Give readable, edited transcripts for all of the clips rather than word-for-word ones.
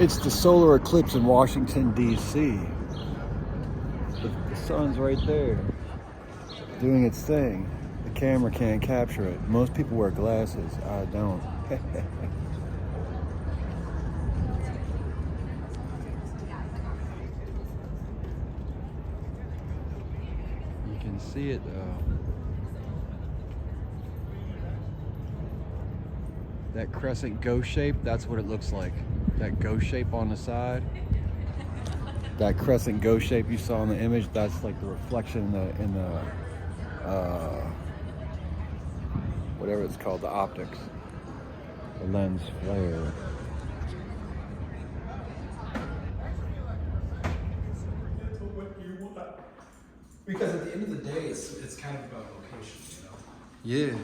It's the solar eclipse in Washington, D.C. The sun's right there doing its thing. The camera can't capture it. Most people wear glasses. I don't. You can see it though. That crescent ghost shape, that's what it looks like. That ghost shape on the side. That crescent ghost shape you saw in the image, that's like the reflection in the whatever it's called, the optics, the lens flare. Because at the end of the day, it's kind of about location, you know? Yeah.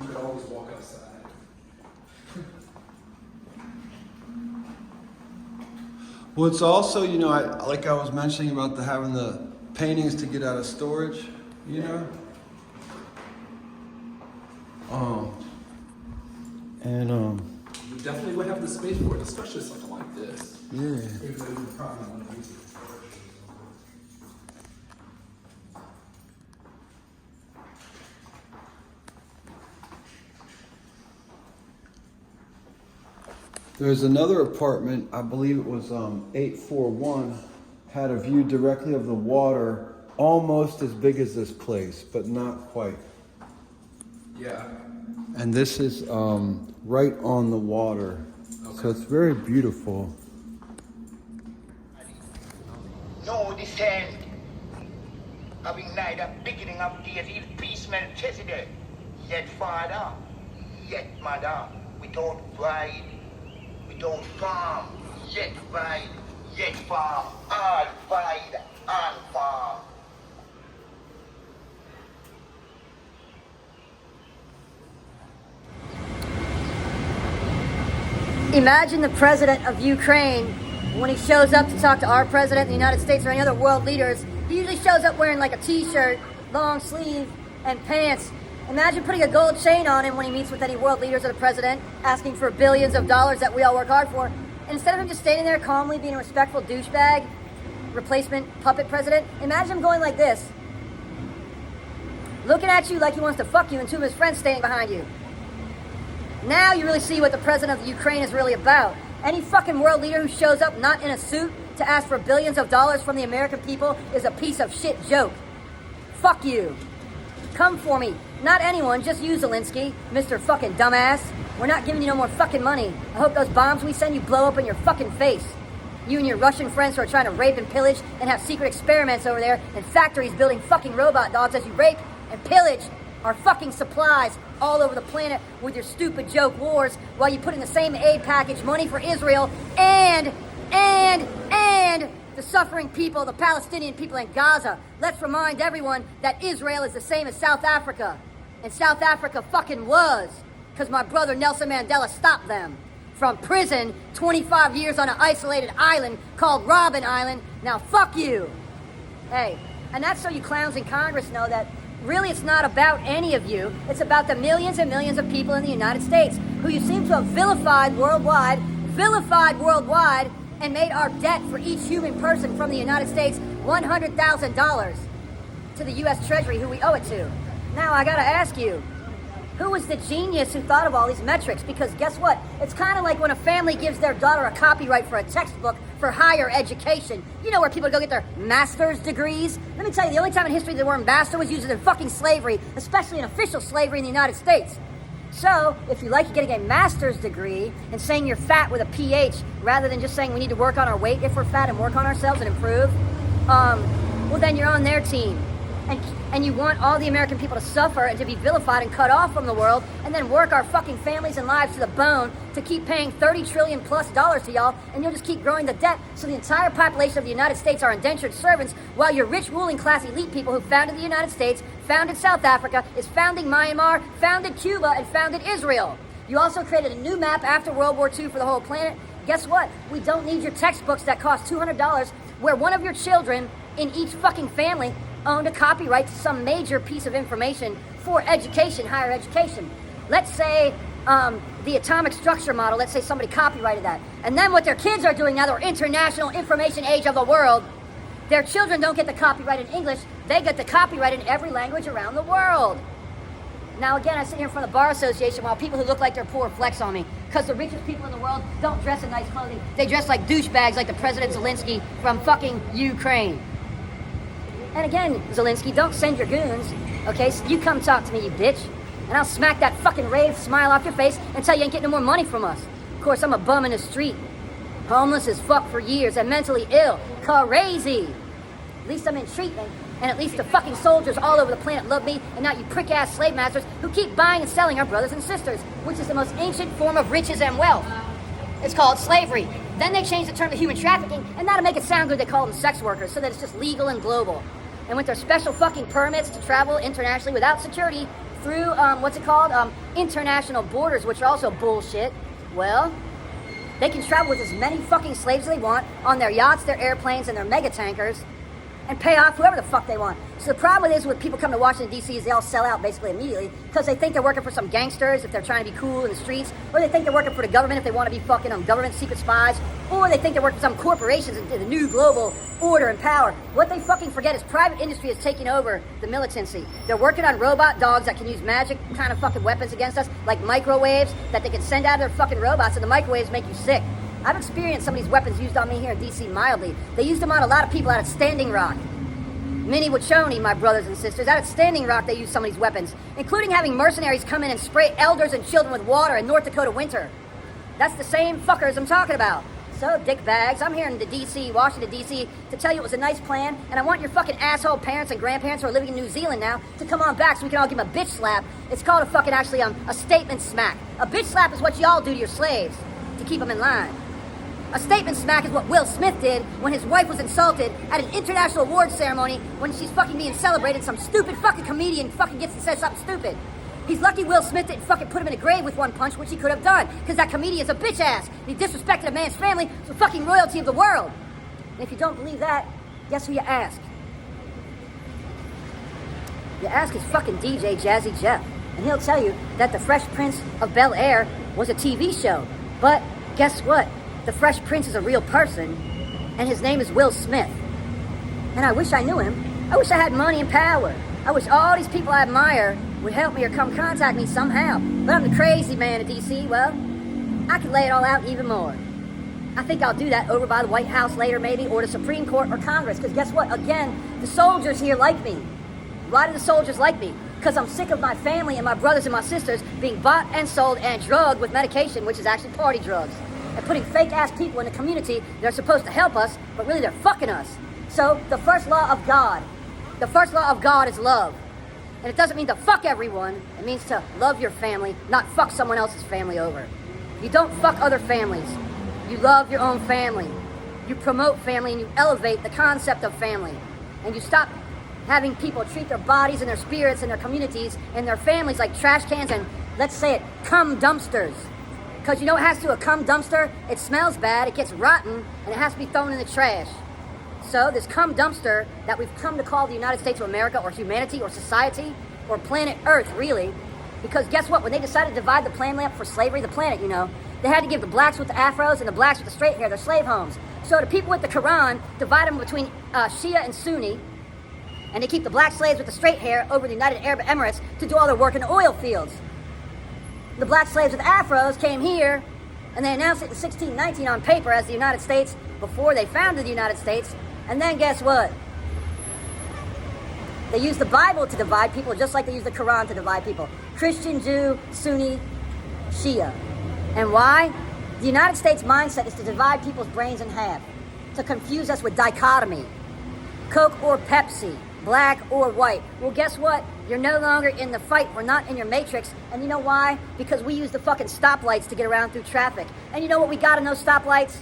You could always walk outside. Well, it's also, you know, like I was mentioning about having the paintings to get out of storage, you know? You definitely would have the space for it, especially something like this. Yeah. Even though you probably want to use it. There's another apartment, I believe it was 841, had a view directly of the water, almost as big as this place, but not quite. Yeah. And this is right on the water, Okay. so it's very beautiful. No descent, having neither beginning of days, if peace Melchizedek, yet father, yet mother, without bride, without farm, yet bride, yet farm, all bride and farm. Imagine the president of Ukraine, when he shows up to talk to our president, the United States, or any other world leaders, he usually shows up wearing like a t-shirt, long sleeve, and pants. Imagine putting a gold chain on him when he meets with any world leaders or the president, asking for billions of dollars that we all work hard for. And instead of him just standing there calmly being a respectful douchebag, replacement puppet president, imagine him going like this, looking at you like he wants to fuck you, and two of his friends standing behind you. Now you really see what the president of the Ukraine is really about. Any fucking world leader who shows up not in a suit to ask for billions of dollars from the American people is a piece of shit joke. Fuck you. Come for me. Not anyone, just you, Zelensky, Mr. fucking dumbass. We're not giving you no more fucking money. I hope those bombs we send you blow up in your fucking face. You and your Russian friends who are trying to rape and pillage and have secret experiments over there in factories building fucking robot dogs as you rape and pillage our fucking supplies all over the planet with your stupid joke wars, while you put in the same aid package money for Israel and the suffering people, the Palestinian people in Gaza. Let's remind everyone that Israel is the same as South Africa. And South Africa fucking was, because my brother Nelson Mandela stopped them from prison, 25 years on an isolated island called Robben Island. Now fuck you. Hey, and that's so you clowns in Congress know that really it's not about any of you. It's about the millions and millions of people in the United States who you seem to have vilified worldwide, and made our debt for each human person from the United States $100,000 to the U.S. Treasury, who we owe it to. Now I gotta ask you, who was the genius who thought of all these metrics? Because guess what? It's kind of like when a family gives their daughter a copyright for a textbook for higher education. You know, where people go get their master's degrees? Let me tell you, the only time in history the word master was used in fucking slavery, especially in official slavery in the United States. So, if you like getting a master's degree and saying you're fat with a PH, rather than just saying we need to work on our weight if we're fat and work on ourselves and improve, well then you're on their team. And you want all the American people to suffer and to be vilified and cut off from the world, and then work our fucking families and lives to the bone to keep paying $30 trillion plus to y'all, and you'll just keep growing the debt so the entire population of the United States are indentured servants, while your rich ruling class elite people who founded the United States, founded South Africa, is founding Myanmar, founded Cuba, and founded Israel. You also created a new map after World War II for the whole planet. Guess what? We don't need your textbooks that cost $200, where one of your children in each fucking family owned a copyright to some major piece of information for education, higher education. Let's say the atomic structure model. Let's say somebody copyrighted that. And then what their kids are doing now, they're international information age of the world. Their children don't get the copyright in English. They get the copyright in every language around the world. Now again, I sit here in front of the Bar Association while people who look like they're poor flex on me. Because the richest people in the world don't dress in nice clothing. They dress like douchebags like the President Zelensky from fucking Ukraine. And again, Zelensky, don't send your goons, okay? So you come talk to me, you bitch. And I'll smack that fucking rave smile off your face and tell you ain't getting no more money from us. Of course, I'm a bum in the street. Homeless as fuck for years and mentally ill. Crazy. At least I'm in treatment. And at least the fucking soldiers all over the planet love me, and not you prick-ass slave masters who keep buying and selling our brothers and sisters, which is the most ancient form of riches and wealth. It's called slavery. Then they changed the term to human trafficking, and now to make it sound good, they call them sex workers, so that it's just legal and global. And with their special fucking permits to travel internationally without security through, international borders, which are also bullshit, well, they can travel with as many fucking slaves as they want on their yachts, their airplanes, and their mega tankers, and pay off whoever the fuck they want. So the problem is with people coming to Washington, D.C. is they all sell out basically immediately because they think they're working for some gangsters if they're trying to be cool in the streets, or they think they're working for the government if they want to be fucking government secret spies, or they think they're working for some corporations in the new global order and power. What they fucking forget is private industry is taking over the militancy. They're working on robot dogs that can use magic kind of fucking weapons against us, like microwaves that they can send out of their fucking robots, and the microwaves make you sick. I've experienced some of these weapons used on me here in D.C. mildly. They used them on a lot of people out at Standing Rock. Minnie Wachoni, my brothers and sisters, out at Standing Rock they used some of these weapons, including having mercenaries come in and spray elders and children with water in North Dakota winter. That's the same fuckers I'm talking about. So, dick bags, I'm here in the D.C., Washington, D.C., to tell you it was a nice plan, and I want your fucking asshole parents and grandparents who are living in New Zealand now to come on back so we can all give them a bitch slap. It's called a statement smack. A bitch slap is what y'all do to your slaves to keep them in line. A statement smack is what Will Smith did when his wife was insulted at an international awards ceremony when she's fucking being celebrated. Some stupid fucking comedian fucking gets and says something stupid. He's lucky Will Smith didn't fucking put him in a grave with one punch, which he could have done, because that comedian's a bitch ass. And he disrespected a man's family, the fucking royalty of the world. And if you don't believe that, guess who you ask? You ask his fucking DJ, Jazzy Jeff. And he'll tell you that the Fresh Prince of Bel-Air was a TV show. But guess what? The Fresh Prince is a real person, and his name is Will Smith. And I wish I knew him. I wish I had money and power. I wish all these people I admire would help me or come contact me somehow. But I'm the crazy man of D.C. Well, I can lay it all out even more. I think I'll do that over by the White House later maybe, or the Supreme Court or Congress. Because guess what? Again, the soldiers here like me. Why do the soldiers like me? Because I'm sick of my family and my brothers and my sisters being bought and sold and drugged with medication, which is actually party drugs. And putting fake-ass people in the community that are supposed to help us, but really they're fucking us. So, the first law of God is love. And it doesn't mean to fuck everyone. It means to love your family, not fuck someone else's family over. You don't fuck other families. You love your own family. You promote family and you elevate the concept of family. And you stop having people treat their bodies and their spirits and their communities and their families like trash cans and, let's say it, cum dumpsters. Because you know what has to do a cum dumpster? It smells bad, it gets rotten, and it has to be thrown in the trash. So this cum dumpster that we've come to call the United States of America, or humanity, or society, or planet Earth, really, because guess what? When they decided to divide the planet up for slavery, the planet, they had to give the blacks with the afros and the blacks with the straight hair their slave homes. So the people with the Quran divide them between Shia and Sunni, and they keep the black slaves with the straight hair over the United Arab Emirates to do all their work in the oil fields. The black slaves with afros came here, and they announced it in 1619 on paper as the United States before they founded the United States. And then guess what? They used the Bible to divide people just like they used the Quran to divide people. Christian, Jew, Sunni, Shia. And why? The United States mindset is to divide people's brains in half, to confuse us with dichotomy. Coke or Pepsi, black or white. Well, guess what? You're no longer in the fight. We're not in your matrix. And you know why? Because we use the fucking stoplights to get around through traffic. And you know what we got in those stoplights?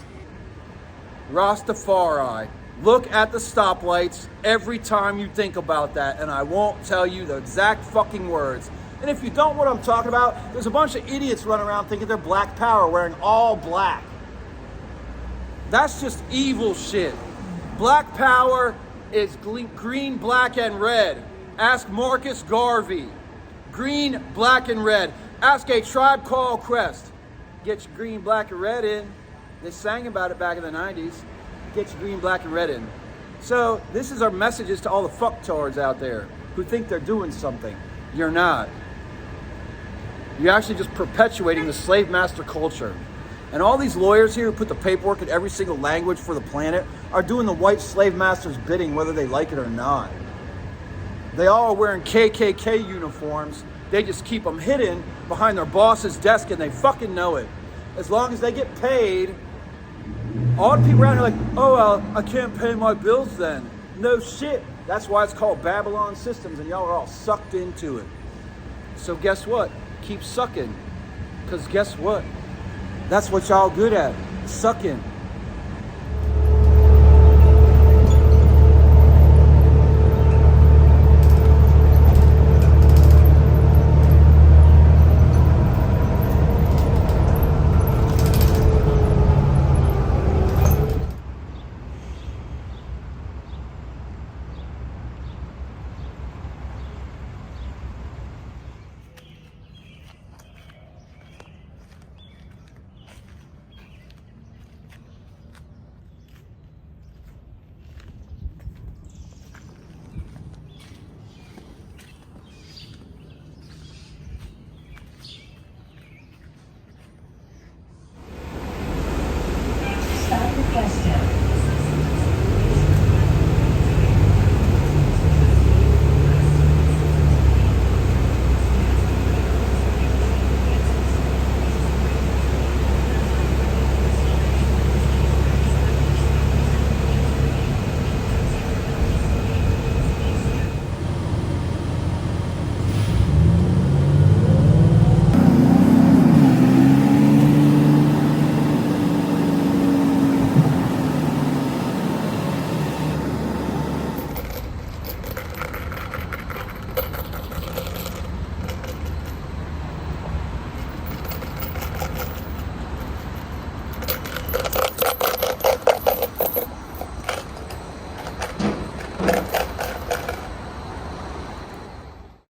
Rastafari. Look at the stoplights every time you think about that, and I won't tell you the exact fucking words. And if you don't know what I'm talking about, there's a bunch of idiots running around thinking they're black power, wearing all black. That's just evil shit. Black power is green, black, and red. Ask Marcus Garvey. Green, black, and red. Ask a Tribe Called Quest. Get your green, black, and red in. They sang about it back in the 90s. Get your green, black, and red in. So this is our messages to all the fucktards out there who think they're doing something. You're not. You're actually just perpetuating the slave master culture. And all these lawyers here who put the paperwork in every single language for the planet are doing the white slave master's bidding whether they like it or not. They all are wearing KKK uniforms. They just keep them hidden behind their boss's desk and they fucking know it. As long as they get paid, all the people around here are like, oh, well, I can't pay my bills then. No shit. That's why it's called Babylon Systems and y'all are all sucked into it. So guess what? Keep sucking. Because guess what? That's what y'all good at. Sucking.